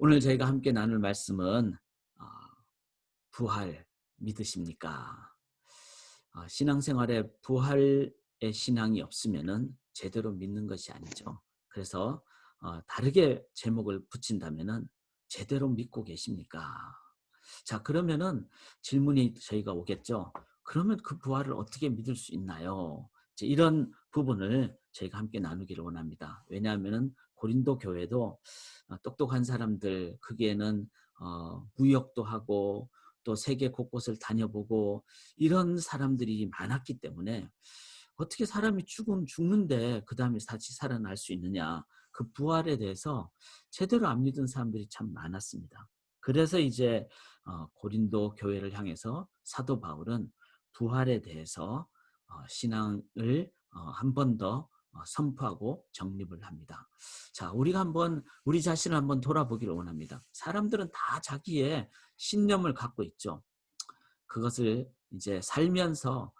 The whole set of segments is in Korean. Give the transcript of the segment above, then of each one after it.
오늘 저희가 함께 나눌 말씀은 어, 부활 믿으십니까? 신앙생활에 부활의 신앙이 없으면은 제대로 믿는 것이 아니죠. 그래서 다르게 제목을 붙인다면은 제대로 믿고 계십니까? 자, 그러면은 질문이 저희가 오겠죠. 그러면 그 부활을 어떻게 믿을 수 있나요? 이제 이런 부분을 저희가 함께 나누기를 원합니다. 왜냐하면은 고린도 교회도 똑똑한 사람들, 거기에는 무역도 하고 또 세계 곳곳을 다녀보고 이런 사람들이 많았기 때문에 어떻게 사람이 죽는데 그 다음에 다시 살아날 수 있느냐, 그 부활에 대해서 제대로 안 믿은 사람들이 참 많았습니다. 그래서 이제 고린도 교회를 향해서 사도 바울은 부활에 대해서 신앙을 한 번 더 선포하고 정립을 합니다. 자, 우리가 한번 우리 자신을 한번 돌아보기를 원합니다. 사람들은 다 자기의 신념을 갖고 있죠. 그것을 이제 살면서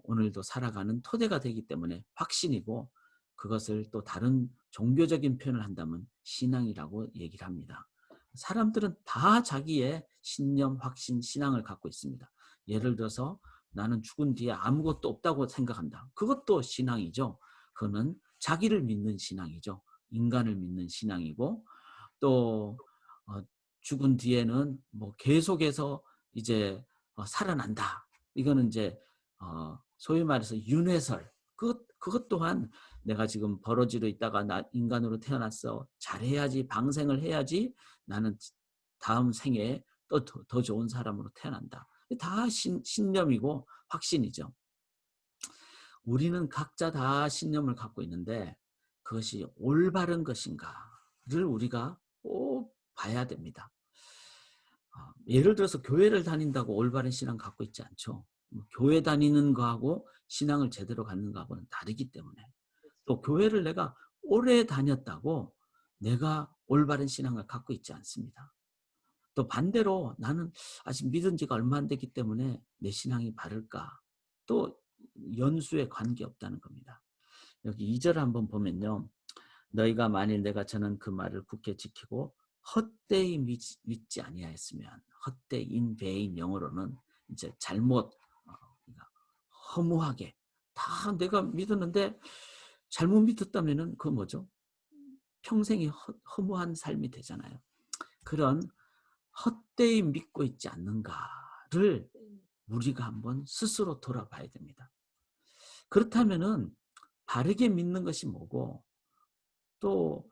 오늘도 살아가는 토대가 되기 때문에 확신이고, 그것을 또 다른 종교적인 표현을 한다면 신앙이라고 얘기를 합니다. 사람들은 다 자기의 신념, 확신, 신앙을 갖고 있습니다. 예를 들어서 나는 죽은 뒤에 아무것도 없다고 생각한다. 그것도 신앙이죠. 그거는 자기를 믿는 신앙이죠. 인간을 믿는 신앙이고, 또 죽은 뒤에는 뭐 계속해서 이제 살아난다. 이거는 이제 소위 말해서 윤회설. 그것 또한 내가 지금 버러지로 있다가 나 인간으로 태어났어. 잘해야지, 방생을 해야지 나는 다음 생에 또 더 좋은 사람으로 태어난다. 다 신념이고 확신이죠. 우리는 각자 다 신념을 갖고 있는데 그것이 올바른 것인가를 우리가 꼭 봐야 됩니다. 예를 들어서 교회를 다닌다고 올바른 신앙 갖고 있지 않죠. 교회 다니는 거하고 신앙을 제대로 갖는 거하고는 다르기 때문에, 또 교회를 내가 오래 다녔다고 내가 올바른 신앙을 갖고 있지 않습니다. 또 반대로 나는 아직 믿은 지가 얼마 안 됐기 때문에 내 신앙이 바를까? 또 연수에 관계없다는 겁니다. 여기 2절 한번 보면요. 너희가 만일 내가 전한 그 말을 굳게 지키고 헛되이 믿지 아니하였으면, 헛되이 in vain, 영어로는 이제 잘못, 그러니까 허무하게 다 내가 믿었는데 잘못 믿었다면은 그 뭐죠? 평생이 허무한 삶이 되잖아요. 그런 헛되이 믿고 있지 않는가를 우리가 한번 스스로 돌아봐야 됩니다. 그렇다면은 바르게 믿는 것이 뭐고, 또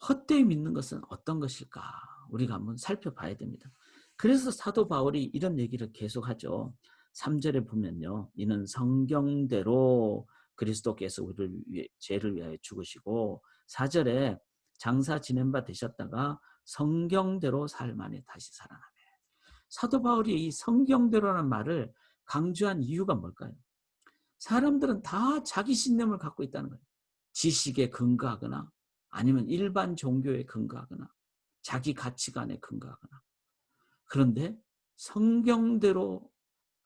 헛되이 믿는 것은 어떤 것일까? 우리가 한번 살펴봐야 됩니다. 그래서 사도 바울이 이런 얘기를 계속하죠. 3절에 보면요. 이는 성경대로 그리스도께서 우리를 죄를 위하여 죽으시고, 4절에 장사 지낸 바 되셨다가 성경대로 살만에 다시 살아나매. 사도 바울이 이 성경대로라는 말을 강조한 이유가 뭘까요? 사람들은 다 자기 신념을 갖고 있다는 거예요. 지식에 근거하거나 아니면 일반 종교에 근거하거나 자기 가치관에 근거하거나. 그런데 성경대로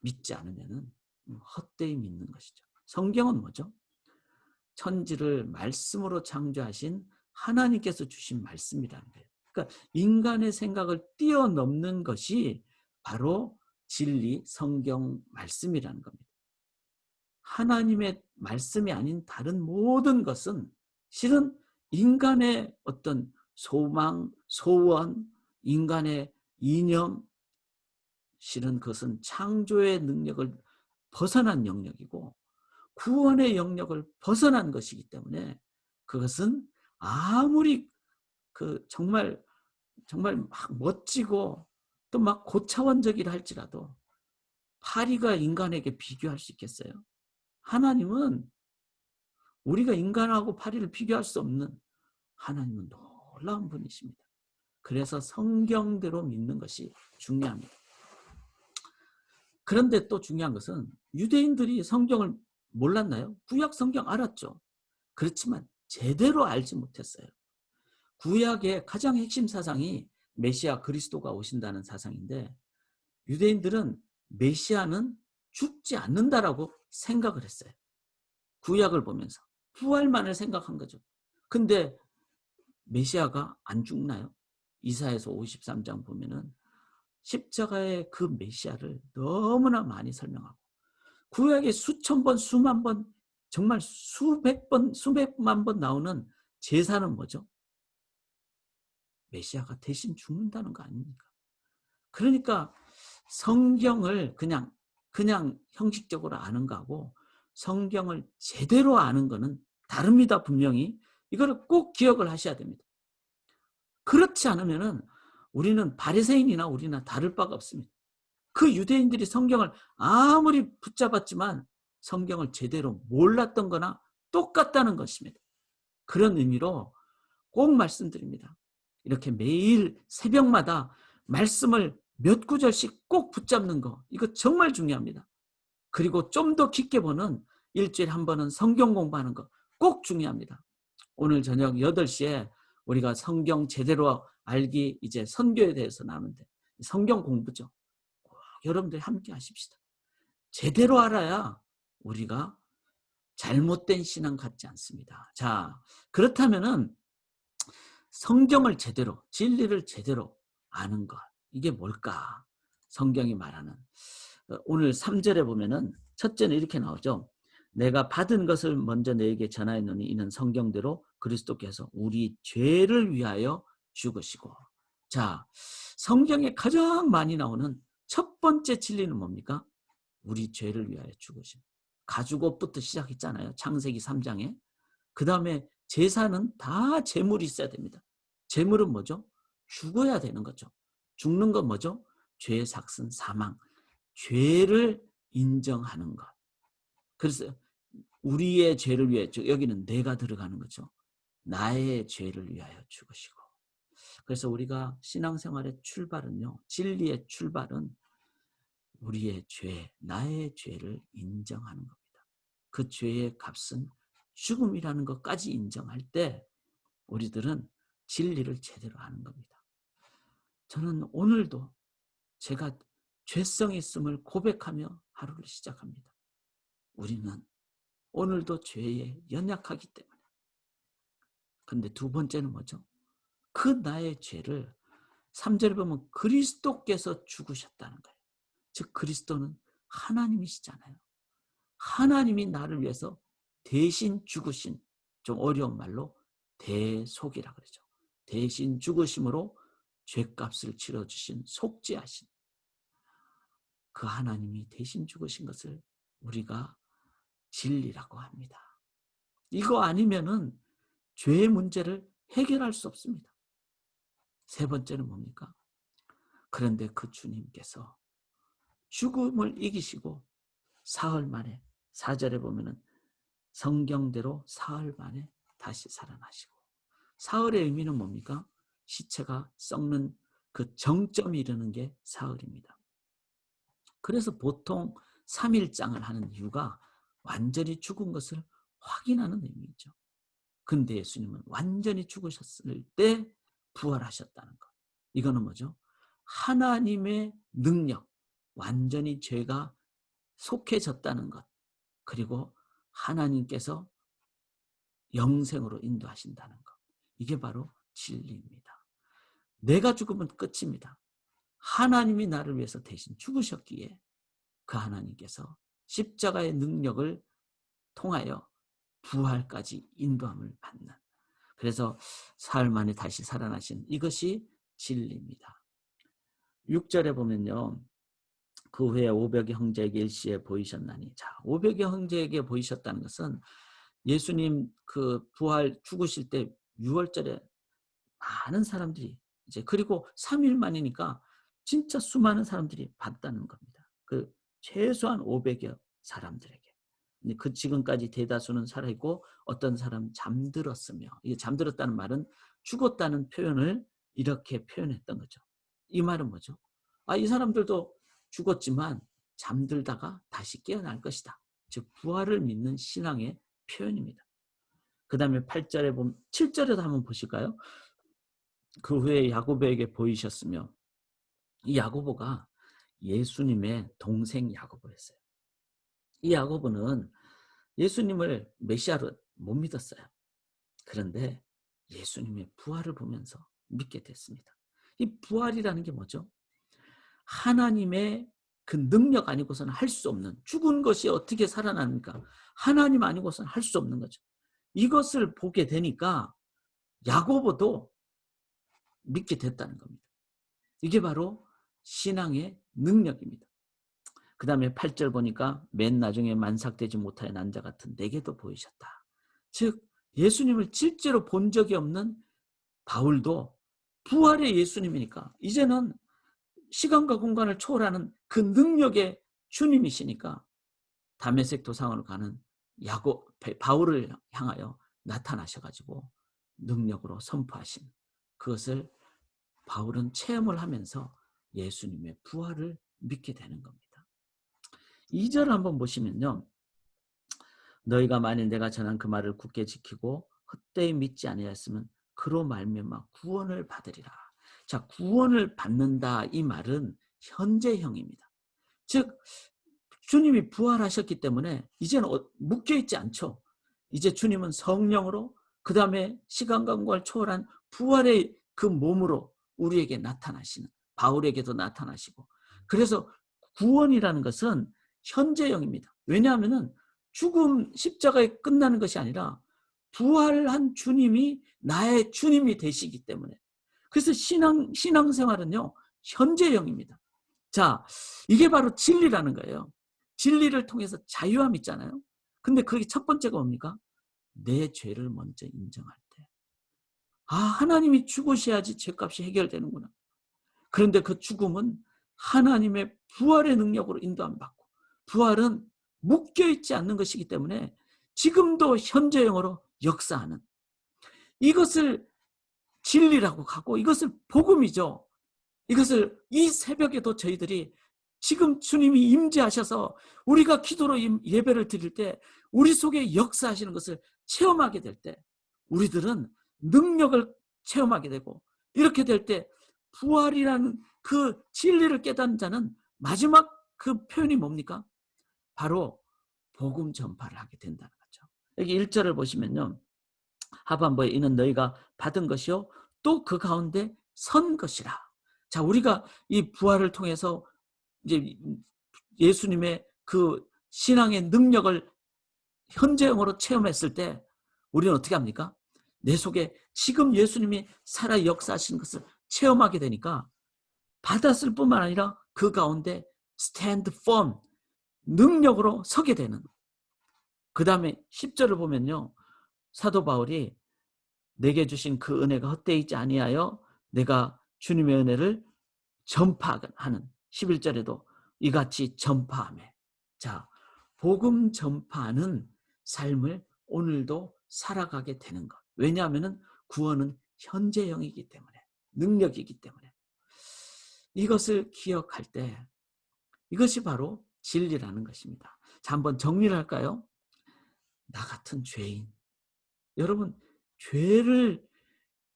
믿지 않으면 헛되이 믿는 것이죠. 성경은 뭐죠? 천지를 말씀으로 창조하신 하나님께서 주신 말씀이라는 거예요. 그러니까 인간의 생각을 뛰어넘는 것이 바로 진리, 성경 말씀이라는 겁니다. 하나님의 말씀이 아닌 다른 모든 것은 실은 인간의 어떤 소망, 소원, 인간의 이념, 실은 그것은 창조의 능력을 벗어난 영역이고 구원의 영역을 벗어난 것이기 때문에, 그것은 아무리 정말 막 멋지고 또 막 고차원적이라 할지라도 파리가 인간에게 비교할 수 있겠어요? 하나님은, 우리가 인간하고 파리를 비교할 수 없는, 하나님은 놀라운 분이십니다. 그래서 성경대로 믿는 것이 중요합니다. 그런데 또 중요한 것은 유대인들이 성경을 몰랐나요? 구약 성경 알았죠. 그렇지만 제대로 알지 못했어요. 구약의 가장 핵심 사상이 메시아 그리스도가 오신다는 사상인데, 유대인들은 메시아는 죽지 않는다라고 생각을 했어요. 구약을 보면서 부활만을 생각한 거죠. 근데 메시아가 안 죽나요? 이사야서 53장 보면은 십자가의 그 메시아를 너무나 많이 설명하고 구약에 수천 번, 수만 번, 정말 수백 번, 수백만 번 나오는 제사는 뭐죠? 메시아가 대신 죽는다는 거 아닙니까? 그러니까 성경을 그냥 형식적으로 아는 거하고 성경을 제대로 아는 거는 다릅니다, 분명히. 이거를 꼭 기억을 하셔야 됩니다. 그렇지 않으면은 우리는 바리새인이나 우리나 다를 바가 없습니다. 그 유대인들이 성경을 아무리 붙잡았지만 성경을 제대로 몰랐던 거나 똑같다는 것입니다. 그런 의미로 꼭 말씀드립니다. 이렇게 매일 새벽마다 말씀을 몇 구절씩 꼭 붙잡는 거, 이거 정말 중요합니다. 그리고 좀 더 깊게 보는 일주일에 한 번은 성경 공부하는 거 꼭 중요합니다. 오늘 저녁 8시에 우리가 성경 제대로 알기 이제 선교에 대해서 나누는데 성경 공부죠. 여러분들 함께 하십시다. 제대로 알아야 우리가 잘못된 신앙 갖지 않습니다. 자, 그렇다면은 성경을 제대로, 진리를 제대로 아는 것, 이게 뭘까? 성경이 말하는 오늘 3절에 보면은 첫째는 이렇게 나오죠. 내가 받은 것을 먼저 너에게 전하였노니 이는 성경대로 그리스도께서 우리 죄를 위하여 죽으시고. 자, 성경에 가장 많이 나오는 첫 번째 진리는 뭡니까? 우리 죄를 위하여 죽으심. 가죽옷부터 시작했잖아요. 창세기 3장에. 그 다음에 제사는 다 제물이 있어야 됩니다. 제물은 뭐죠? 죽어야 되는 거죠. 죽는 건 뭐죠? 죄의 삭슨 사망. 죄를 인정하는 것. 그래서 우리의 죄를 위해, 여기는 내가 들어가는 거죠. 나의 죄를 위하여 죽으시고. 그래서 우리가 신앙생활의 출발은요, 진리의 출발은 우리의 죄, 나의 죄를 인정하는 겁니다. 그 죄의 값은 죽음이라는 것까지 인정할 때 우리들은 진리를 제대로 아는 겁니다. 저는 오늘도 제가 죄성이 있음을 고백하며 하루를 시작합니다. 우리는 오늘도 죄에 연약하기 때문에. 근데 두 번째는 뭐죠? 그 나의 죄를 3절에 보면 그리스도께서 죽으셨다는 거예요. 즉 그리스도는 하나님이시잖아요. 하나님이 나를 위해서 대신 죽으신, 좀 어려운 말로 대속이라 그러죠. 대신 죽으심으로 죄값을 치러주신 속죄하신 그 하나님이 대신 죽으신 것을 우리가 진리라고 합니다. 이거 아니면은 죄의 문제를 해결할 수 없습니다. 세 번째는 뭡니까? 그런데 그 주님께서 죽음을 이기시고 사흘 만에, 4절에 보면은 성경대로 사흘 만에 다시 살아나시고. 사흘의 의미는 뭡니까? 시체가 썩는 그 정점이 이르는 게 사흘입니다. 그래서 보통 3일장을 하는 이유가 완전히 죽은 것을 확인하는 의미죠. 근데 예수님은 완전히 죽으셨을 때 부활하셨다는 것. 이거는 뭐죠? 하나님의 능력, 완전히 죄가 속해졌다는 것. 그리고 하나님께서 영생으로 인도하신다는 것. 이게 바로 진리입니다. 내가 죽으면 끝입니다. 하나님이 나를 위해서 대신 죽으셨기에 그 하나님께서 십자가의 능력을 통하여 부활까지 인도함을 받는. 그래서 사흘 만에 다시 살아나신 이것이 진리입니다. 6절에 보면요. 그 후에 500의 형제에게 일시에 보이셨나니. 자, 500의 형제에게 보이셨다는 것은 예수님 그 부활 죽으실 때 6월절에 많은 사람들이 이제 그리고 3일 만이니까 진짜 수많은 사람들이 봤다는 겁니다. 그 최소한 500여 사람들에게. 그 지금까지 대다수는 살아있고 어떤 사람은 잠들었으며, 이게 잠들었다는 말은 죽었다는 표현을 이렇게 표현했던 거죠. 이 말은 뭐죠? 이 사람들도 죽었지만 잠들다가 다시 깨어날 것이다. 즉 부활을 믿는 신앙의 표현입니다. 그 다음에 8절에 보면 7절에도 한번 보실까요? 그 후에 야고보에게 보이셨으며, 이 야고보가 예수님의 동생 야고보였어요. 이 야고보는 예수님을 메시아로 못 믿었어요. 그런데 예수님의 부활을 보면서 믿게 됐습니다. 이 부활이라는 게 뭐죠? 하나님의 그 능력 아니고서는 할 수 없는, 죽은 것이 어떻게 살아납니까? 하나님 아니고서는 할 수 없는 거죠. 이것을 보게 되니까 야고보도 믿게 됐다는 겁니다. 이게 바로 신앙의 능력입니다. 그 다음에 8절 보니까 맨 나중에 만삭되지 못하여 난 자 같은 내게도 보이셨다. 즉 예수님을 실제로 본 적이 없는 바울도 부활의 예수님이니까 이제는 시간과 공간을 초월하는 그 능력의 주님이시니까 다메섹 도상으로 가는 바울을 향하여 나타나셔가지고 능력으로 선포하신 그것을 바울은 체험을 하면서 예수님의 부활을 믿게 되는 겁니다. 2절 한번 보시면요. 너희가 만일 내가 전한 그 말을 굳게 지키고 헛되이 믿지 아니하였으면 그로 말미암아 구원을 받으리라. 자, 구원을 받는다 이 말은 현재형입니다. 즉 주님이 부활하셨기 때문에 이제는 묶여있지 않죠. 이제 주님은 성령으로 그 다음에 시간과 공간을 초월한 부활의 그 몸으로 우리에게 나타나시는, 바울에게도 나타나시고, 그래서 구원이라는 것은 현재형입니다. 왜냐하면 죽음 십자가에 끝나는 것이 아니라 부활한 주님이 나의 주님이 되시기 때문에, 그래서 신앙생활은요 현재형입니다. 자, 이게 바로 진리라는 거예요. 진리를 통해서 자유함 있잖아요. 근데 그게 첫 번째가 뭡니까? 내 죄를 먼저 인정할 때. 아, 하나님이 죽으셔야지 죄값이 해결되는구나. 그런데 그 죽음은 하나님의 부활의 능력으로 인도함 받고, 부활은 묶여있지 않는 것이기 때문에 지금도 현재형으로 역사하는, 이것을 진리라고 하고 이것을 복음이죠. 이것을 이 새벽에도 저희들이 지금 주님이 임재하셔서 우리가 기도로 예배를 드릴 때 우리 속에 역사하시는 것을 체험하게 될 때 우리들은 능력을 체험하게 되고, 이렇게 될 때 부활이라는 그 진리를 깨닫는 자는 마지막 그 표현이 뭡니까? 바로 복음 전파를 하게 된다는 거죠. 여기 1절을 보시면요. 하반부에 이는 너희가 받은 것이요 또 그 가운데 선 것이라. 자, 우리가 이 부활을 통해서 이제 예수님의 그 신앙의 능력을 현재형으로 체험했을 때 우리는 어떻게 합니까? 내 속에 지금 예수님이 살아 역사하시는 것을 체험하게 되니까 받았을 뿐만 아니라 그 가운데 stand firm, 능력으로 서게 되는. 그 다음에 10절을 보면요. 사도 바울이 내게 주신 그 은혜가 헛되이 있지 아니하여 내가 주님의 은혜를 전파하는, 11절에도 이같이 전파하며. 자, 복음 전파하는 삶을 오늘도 살아가게 되는 것. 왜냐하면 구원은 현재형이기 때문에, 능력이기 때문에. 이것을 기억할 때 이것이 바로 진리라는 것입니다. 자, 한번 정리를 할까요? 나 같은 죄인. 여러분, 죄를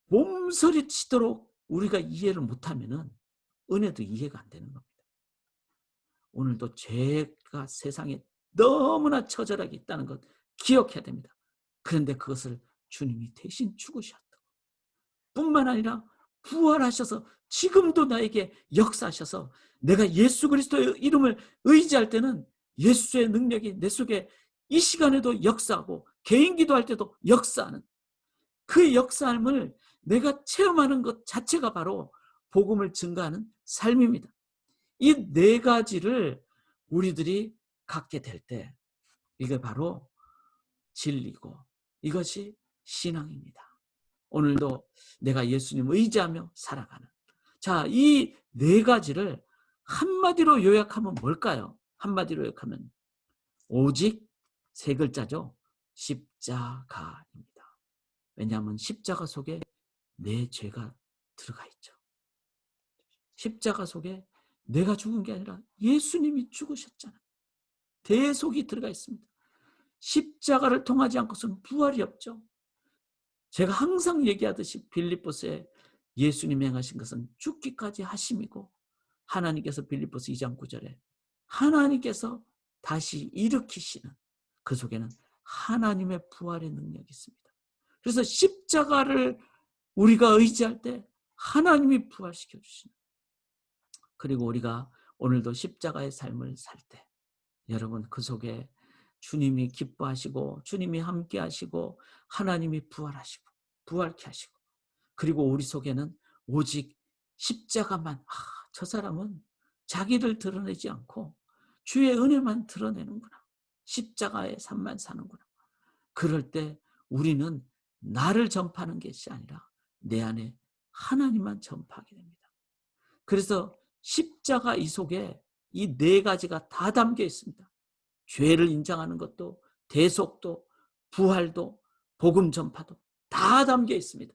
몸서리치도록 우리가 이해를 못하면 은혜도 이해가 안 되는 겁니다. 오늘도 죄가 세상에 너무나 처절하게 있다는 것 기억해야 됩니다. 그런데 그것을 주님이 대신 죽으셨다고. 뿐만 아니라 부활하셔서 지금도 나에게 역사하셔서 내가 예수 그리스도의 이름을 의지할 때는 예수의 능력이 내 속에 이 시간에도 역사하고 개인 기도할 때도 역사하는, 그 역사함을 내가 체험하는 것 자체가 바로 복음을 증거하는 삶입니다. 이 네 가지를 우리들이 갖게 될 때 이게 바로 진리고 이것이 신앙입니다. 오늘도 내가 예수님 의지하며 살아가는. 자, 이 네 가지를 한마디로 요약하면 뭘까요? 한마디로 요약하면 오직 세 글자죠. 십자가입니다. 왜냐하면 십자가 속에 내 죄가 들어가 있죠. 십자가 속에 내가 죽은 게 아니라 예수님이 죽으셨잖아요. 대속이 들어가 있습니다. 십자가를 통하지 않고서는 부활이 없죠. 제가 항상 얘기하듯이 빌립보서에 예수님이 행하신 것은 죽기까지 하심이고, 하나님께서 빌립보서 2장 9절에 하나님께서 다시 일으키시는, 그 속에는 하나님의 부활의 능력이 있습니다. 그래서 십자가를 우리가 의지할 때 하나님이 부활시켜 주시는, 그리고 우리가 오늘도 십자가의 삶을 살 때 여러분 그 속에 주님이 기뻐하시고 주님이 함께 하시고 하나님이 부활하시고 부활케 하시고, 그리고 우리 속에는 오직 십자가만, 저 사람은 자기를 드러내지 않고 주의 은혜만 드러내는구나, 십자가의 삶만 사는구나. 그럴 때 우리는 나를 전파하는 것이 아니라 내 안에 하나님만 전파하게 됩니다. 그래서 십자가 이 속에 이 네 가지가 다 담겨 있습니다. 죄를 인정하는 것도, 대속도, 부활도, 복음 전파도 다 담겨 있습니다.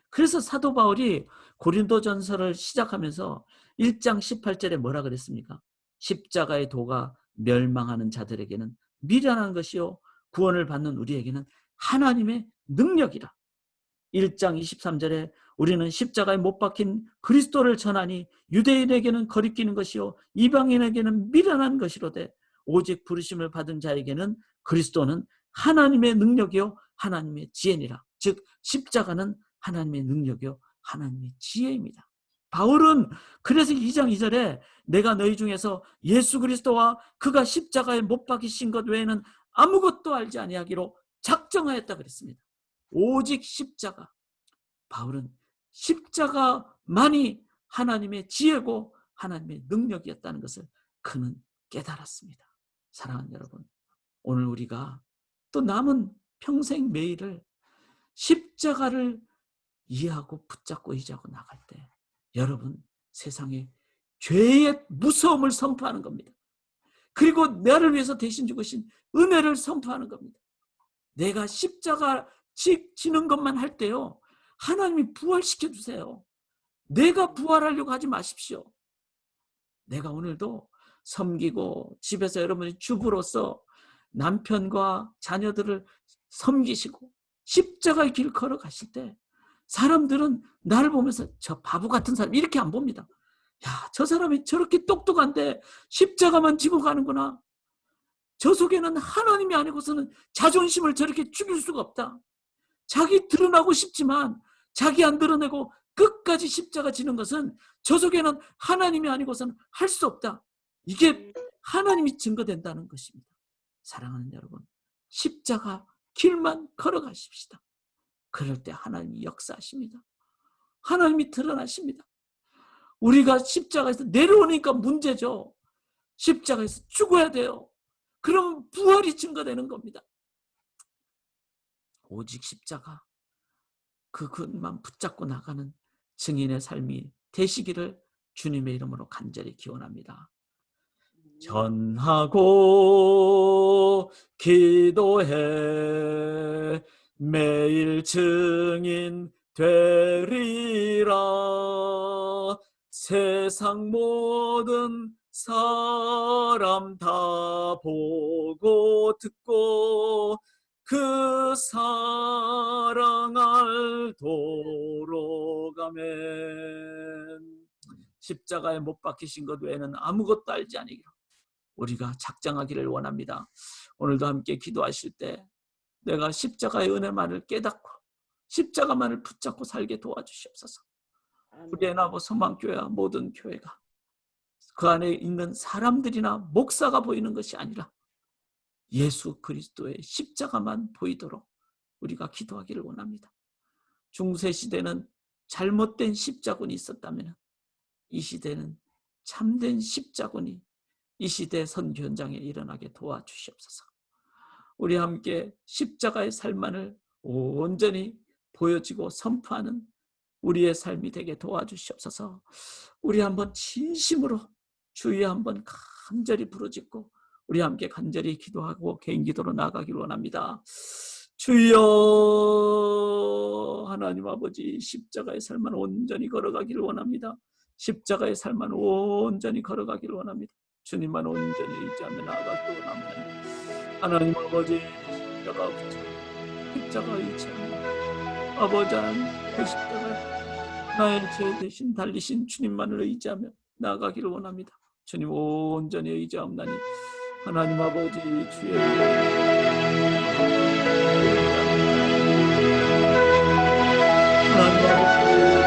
그래서 사도 바울이 고린도전서를 시작하면서 1장 18절에 뭐라 그랬습니까? 십자가의 도가 멸망하는 자들에게는 미련한 것이요 구원을 받는 우리에게는 하나님의 능력이라. 1장 23절에 우리는 십자가에 못 박힌 그리스도를 전하니 유대인에게는 거리끼는 것이요 이방인에게는 미련한 것이로되 오직 부르심을 받은 자에게는 그리스도는 하나님의 능력이요 하나님의 지혜니라. 즉 십자가는 하나님의 능력이요 하나님의 지혜입니다. 바울은 그래서 2장 2절에 내가 너희 중에서 예수 그리스도와 그가 십자가에 못 박히신 것 외에는 아무것도 알지 아니하기로 작정하였다 그랬습니다. 오직 십자가. 바울은 십자가만이 하나님의 지혜고 하나님의 능력이었다는 것을 그는 깨달았습니다. 사랑하는 여러분, 오늘 우리가 또 남은 평생 매일을 십자가를 이해하고 붙잡고 의지하고 나갈 때 여러분 세상에 죄의 무서움을 선포하는 겁니다. 그리고 나를 위해서 대신 죽으신 은혜를 선포하는 겁니다. 내가 십자가 지는 것만 할 때요 하나님이 부활시켜 주세요. 내가 부활하려고 하지 마십시오. 내가 오늘도 섬기고 집에서 여러분이 주부로서 남편과 자녀들을 섬기시고 십자가의 길 걸어가실 때 사람들은 나를 보면서 저 바보 같은 사람 이렇게 안 봅니다. 야, 저 사람이 저렇게 똑똑한데 십자가만 지고 가는구나. 저 속에는 하나님이 아니고서는 자존심을 저렇게 죽일 수가 없다. 자기 드러나고 싶지만 자기 안 드러내고 끝까지 십자가 지는 것은 저 속에는 하나님이 아니고서는 할 수 없다. 이게 하나님이 증거된다는 것입니다. 사랑하는 여러분, 십자가 길만 걸어가십시다. 그럴 때 하나님이 역사하십니다. 하나님이 드러나십니다. 우리가 십자가에서 내려오니까 문제죠. 십자가에서 죽어야 돼요. 그럼 부활이 증거되는 겁니다. 오직 십자가 그것만 붙잡고 나가는 증인의 삶이 되시기를 주님의 이름으로 간절히 기원합니다. 전하고 기도해 매일 증인 되리라. 세상 모든 사람 다 보고 듣고 그 사랑 알도록. 아멘. 십자가에 못 박히신 것 외에는 아무것도 알지 아니기로 우리가 작정하기를 원합니다. 오늘도 함께 기도하실 때 내가 십자가의 은혜만을 깨닫고 십자가만을 붙잡고 살게 도와주시옵소서. 우리 애나보 소망교회와 모든 교회가 그 안에 있는 사람들이나 목사가 보이는 것이 아니라 예수 그리스도의 십자가만 보이도록 우리가 기도하기를 원합니다. 중세시대는 잘못된 십자군이 있었다면 이 시대는 참된 십자군이 이 시대 선교 현장에 일어나게 도와주시옵소서. 우리 함께 십자가의 삶만을 온전히 보여지고 선포하는 우리의 삶이 되게 도와주시옵소서. 우리 한번 진심으로 주여 한번 간절히 부르짖고 우리 함께 간절히 기도하고 개인 기도로 나아가기를 원합니다. 주여, 하나님 아버지, 십자가의 삶만 온전히 걸어가기를 원합니다. 십자가의 삶만 온전히 걸어가기를 원합니다. 주님만 온전히 의지하며 나아가기를 원합니다. 하나님 아버지, 십자가 의지하며 아버지 하나님 그 십자가 나의 죄 대신 달리신 주님만을 의지하며 나아가기를 원합니다. 주님 온전히 의지하옵나니 하나님 아버지 주의 하나님 아버지